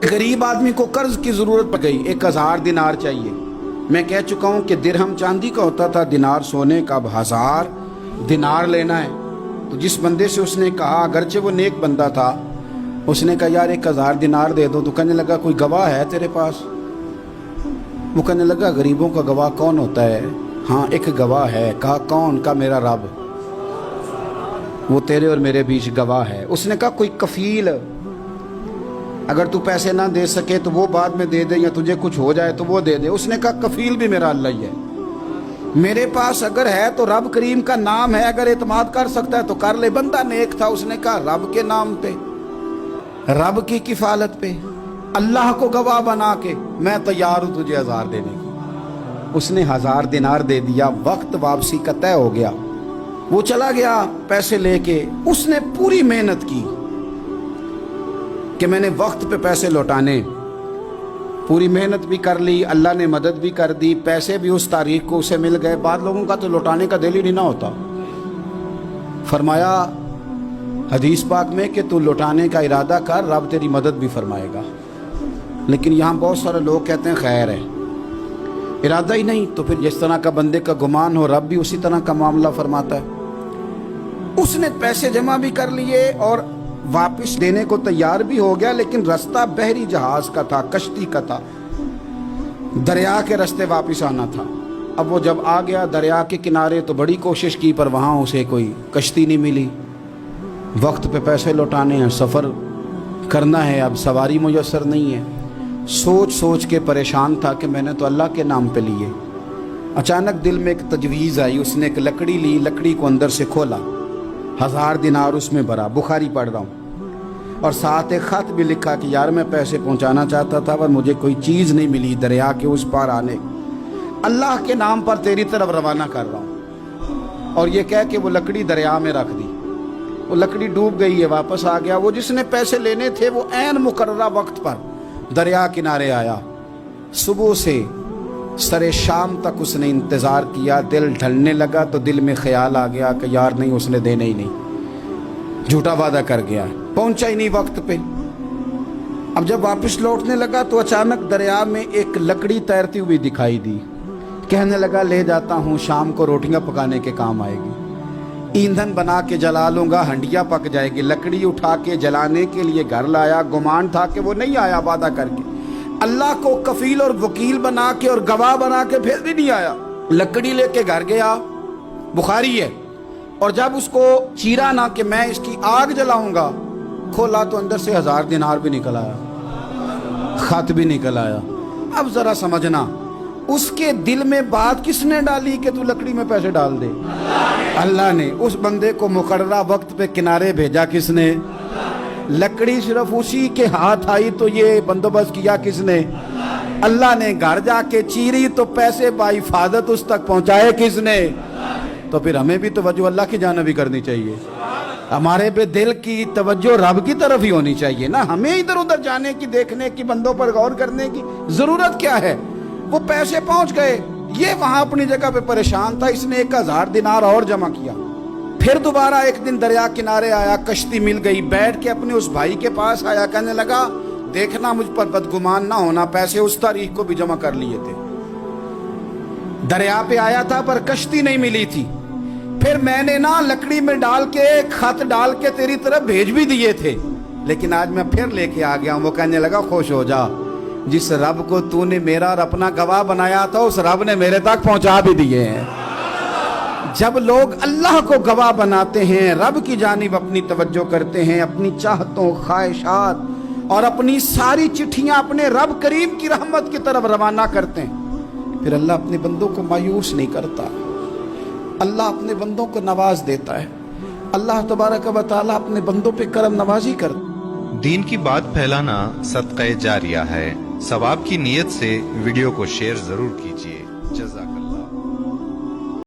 गरीब आदमी को कर्ज की जरूरत पड़ गई, 1000 दिनार चाहिए। मैं कह चुका हूं कि दिरहम चांदी का होता था, दिनार सोने का। अब 1000 दिनार लेना है। तो जिस बंदे से उसने कहा, अगरचे वो नेक बंदा था, उसने कहा यार 1000 दिनार दे दो। तो कहने लगा कोई गवाह है तेरे पास? वो कहने लगा गरीबों का गवाह कौन होता है? हाँ एक गवाह है। कहा कौन? का मेरा रब, वो तेरे और मेरे बीच गवाह है। उसने कहा कोई कफील, अगर तू पैसे ना दे सके तो वो बाद में दे दे, या तुझे कुछ हो जाए तो वो दे दे। उसने कहा कफील भी मेरा अल्लाह ही है। मेरे पास अगर है तो रब करीम का नाम है, अगर एतमाद कर सकता है तो कर ले। बंदा नेक था, उसने कहा रब के नाम पे, रब की किफालत पे, अल्लाह को गवाह बना के मैं तैयार हूं तुझे 1000 देने की। उसने 1000 दिनार दे दिया। वक्त वापसी का तय हो गया। वो चला गया पैसे लेके। उसने पूरी मेहनत की कि मैंने वक्त पे पैसे लौटाने, पूरी मेहनत भी कर ली, अल्लाह ने मदद भी कर दी, पैसे भी उस तारीख को उसे मिल गए। बाद लोगों का तो लौटाने का दिल ही नहीं ना होता। फरमाया हदीस पाक में कि तू लौटाने का इरादा कर, रब तेरी मदद भी फरमाएगा। लेकिन यहाँ बहुत सारे लोग कहते हैं खैर है, इरादा ही नहीं। तो फिर जिस तरह का बंदे का गुमान हो, रब भी उसी तरह का मामला फरमाता है। उसने पैसे जमा भी कर लिए और वापस देने को तैयार भी हो गया, लेकिन रास्ता बहरी जहाज का था, कश्ती का था, दरिया के रास्ते वापस आना था। अब वो जब आ गया दरिया के किनारे तो बड़ी कोशिश की, पर वहाँ उसे कोई कश्ती नहीं मिली। वक्त पे पैसे लौटाने हैं, सफ़र करना है, अब सवारी मुयस्सर नहीं है। सोच सोच के परेशान था कि मैंने तो अल्लाह के नाम पे लिए। अचानक दिल में एक तजवीज़ आई। उसने एक लकड़ी ली, लकड़ी को अंदर से खोला, 1000 दिनार उसमें भरा। बुखारी पढ़ रहा हूँ, और साथ एक ख़त भी लिखा कि यार मैं पैसे पहुँचाना चाहता था पर मुझे कोई चीज़ नहीं मिली दरिया के उस पार आने, अल्लाह के नाम पर तेरी तरफ रवाना कर रहा हूँ। और ये कह के वो लकड़ी दरिया में रख दी। वो लकड़ी डूब गई है, वापस आ गया। वो जिसने पैसे लेने थे वो ऐन मुकर्ररा वक्त पर दरिया किनारे आया। सुबह से सरे शाम तक उसने इंतज़ार किया। दिल ढलने लगा तो दिल में ख्याल आ गया कि यार नहीं, उसने देने ही नहीं, झूठा वादा कर गया, पहुंचा ही नहीं वक्त पे। अब जब वापस लौटने लगा तो अचानक दरिया में एक लकड़ी तैरती हुई दिखाई दी। कहने लगा ले जाता हूँ, शाम को रोटियां पकाने के काम आएगी, ईंधन बना के जला लूंगा, हंडिया पक जाएगी। लकड़ी उठा के जलाने के लिए घर लाया। गुमान था कि वो नहीं आया वादा करके, अल्लाह को कफील और वकील बना के और गवाह बना के फिर भी नहीं आया। लकड़ी लेके घर गया, बुखारी है, और जब उसको चीरा ना कि मैं इसकी आग जलाऊंगा, खोला तो अंदर से 1000 दिनार भी निकल आया, खत भी निकल आया। अब जरा समझना, उसके दिल में बात किसने डाली कि तू लकड़ी में पैसे डाल दे? अल्लाह ने। उस बंदे को मुकर्ररा वक्त पे किनारे भेजा किसने? लकड़ी सिर्फ उसी के हाथ आई तो ये बंदोबस्त किया किसने? अल्लाह ने। घर जाके चीरी तो पैसे बाहिफाजत उस तक पहुंचाए किसने? तो फिर हमें भी तवज्जो अल्लाह की जानिब भी करनी चाहिए। हमारे पे दिल की तवज्जो रब की तरफ ही होनी चाहिए ना। हमें इधर उधर जाने की, देखने की, बंदों पर गौर करने की जरूरत क्या है? वो पैसे पहुंच गए, ये वहां अपनी जगह पे परेशान था। इसने 1000 दिनार और जमा किया। फिर दोबारा एक दिन दरिया किनारे आया, कश्ती मिल गई, बैठ के अपने उस भाई के पास आया। कहने लगा देखना मुझ पर बदगुमान ना होना, पैसे उस तारीख को भी जमा कर लिए थे। दरिया पे आया था पर कश्ती नहीं मिली थी। फिर मैंने ना लकड़ी में डाल के, खत डाल के तेरी तरफ भेज भी दिए थे, लेकिन आज मैं फिर लेके आ गया हूं। वो कहने लगा खुश हो जा, जिस रब को तूने मेरा और अपना गवाह बनाया था उस रब ने मेरे तक पहुंचा भी दिए हैं। जब लोग अल्लाह को गवाह बनाते हैं, रब की जानिब अपनी तवज्जो करते हैं, अपनी चाहतों, ख्वाहिशात और अपनी सारी चिट्ठियां अपने रब करीम की रहमत की तरफ रवाना करते हैं, फिर अल्लाह अपने बंदों को मायूस नहीं करता। अल्लाह अपने बंदों को नवाज देता है। अल्लाह तबारक व तआला अपने बंदों पे करम नवाजी करता है। दीन की बात फैलाना सदका जारिया है। सवाब की नीयत से वीडियो को शेयर जरूर कीजिए। जज़ाक।